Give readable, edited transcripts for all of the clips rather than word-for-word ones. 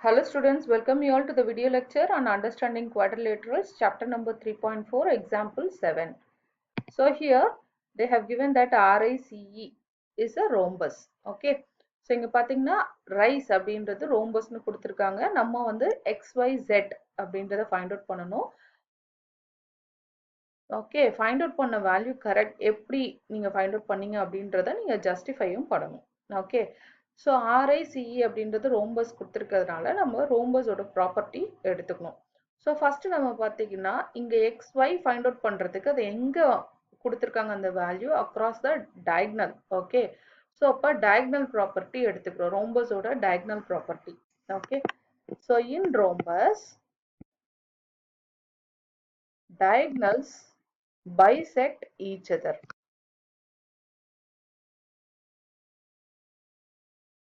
Hello students, welcome you all to the video lecture on understanding quadrilaterals, chapter number 3.4, example 7. So here they have given that RICE is a rhombus. Okay. So இங்க பாத்தீங்கன்னா rice அப்படின்றது ரோம்பஸ்னு கொடுத்திருக்காங்க. நம்ம வந்து XYZ அப்படின்றத find out பண்ணணும். Okay, find out பண்ண value correct எப்படி நீங்க ஃபைண்ட் அவுட் பண்ணீங்க அப்படின்றத நீங்க ஜஸ்டிஃபையும் பண்ணணும். ஓகே, ஸோ RICE அப்படின்றது ரோம்பஸ் கொடுத்துருக்கிறதுனால நம்ம ரோம்பஸோட ப்ராப்பர்ட்டி எடுத்துக்கணும். ஸோ ஃபர்ஸ்ட் நம்ம பார்த்தீங்கன்னா இங்க XY ஃபைண்ட் அவுட் பண்றதுக்கு அது எங்க கொடுத்துருக்காங்க அந்த value across the diagonal. Okay, so அப்போ டயக்னல் ப்ராப்பர்ட்டி எடுத்துக்கிறோம், ரோம்பஸோட diagonal property. Okay, so in rhombus diagonals bisect each other.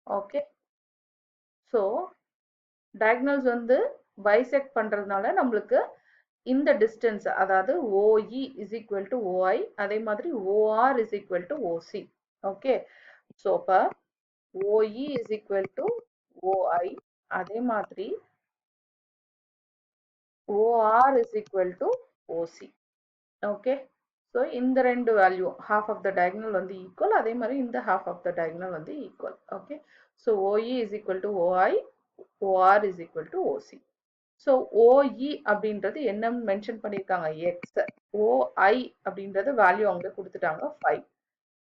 Okay, so diagonals வந்து bisect பண்றதுனால நம்மளுக்கு இந்த distance அதாவது OE is equal to OI, அதே மாதிரி OR is equal to OC. Okay, so அப்ப OE is equal to OI, அதே மாதிரி OR is equal to OC. Okay, so இந்த ரெண்டு value half of the diagonal வந்து equal, அதே மாதிரி இந்த half of the diagonal வந்து equal. Okay, so OE is equal to OI, OR is equal to OC. So OE அப்படின்றது என்ன mention பண்ணியிருக்காங்க, X. OI அப்படின்றது வேல்யூ அவங்க கொடுத்துட்டாங்க 5.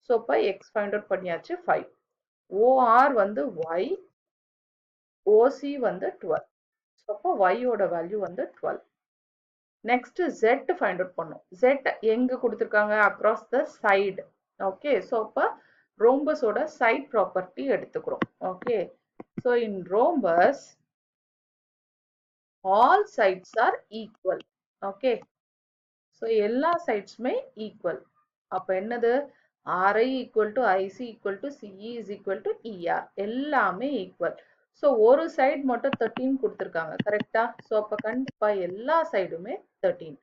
ஸோ இப்போ X ஃபைண்ட் அவுட் பண்ணியாச்சு 5. OR வந்து Y, OC வந்து 12. ஸோ அப்போ Y ஓட வேல்யூ வந்து 12. நெக்ஸ்ட் Z ஃபைண்ட் அவுட் பண்ணும். Z எங்க கொடுத்துருக்காங்க, across the side. Okay, so அப்போ ரோம்பஸோட சைட் ப்ராப்பர்ட்டி எடுத்துக்கிறோம். Okay, so in rhombus all sides are equal. Okay, so எல்லா சைட்ஸுமே ஈக்குவல். அப்போ என்னது, RI equal to IC equal to CE is equal to ER, எல்லாமே equal. So ஒரு side மட்டும் 13 கொடுத்துருக்காங்க, கரெக்டா? ஸோ அப்போ கண்டிப்பா எல்லா சைடுமே 13.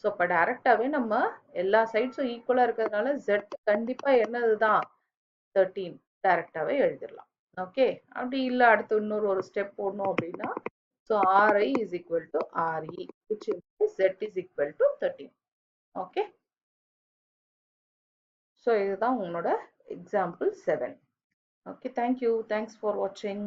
ஸோ அப்போ டைரக்டாவே நம்ம எல்லா சைட்ஸும் ஈக்குவலா இருக்கிறதுனால Z கண்டிப்பா என்னதுதான் 13 டைரக்டாவே எழுதிடலாம். ஓகே, அப்படி இல்லை அடுத்து இன்னொரு ஒரு ஸ்டெப் போடணும் அப்படின்னா, so RI is equal to RE, which implies Z is equal to 13. Okay, so இதுதான் உங்களோட example 7. Okay, thank you, thanks for watching.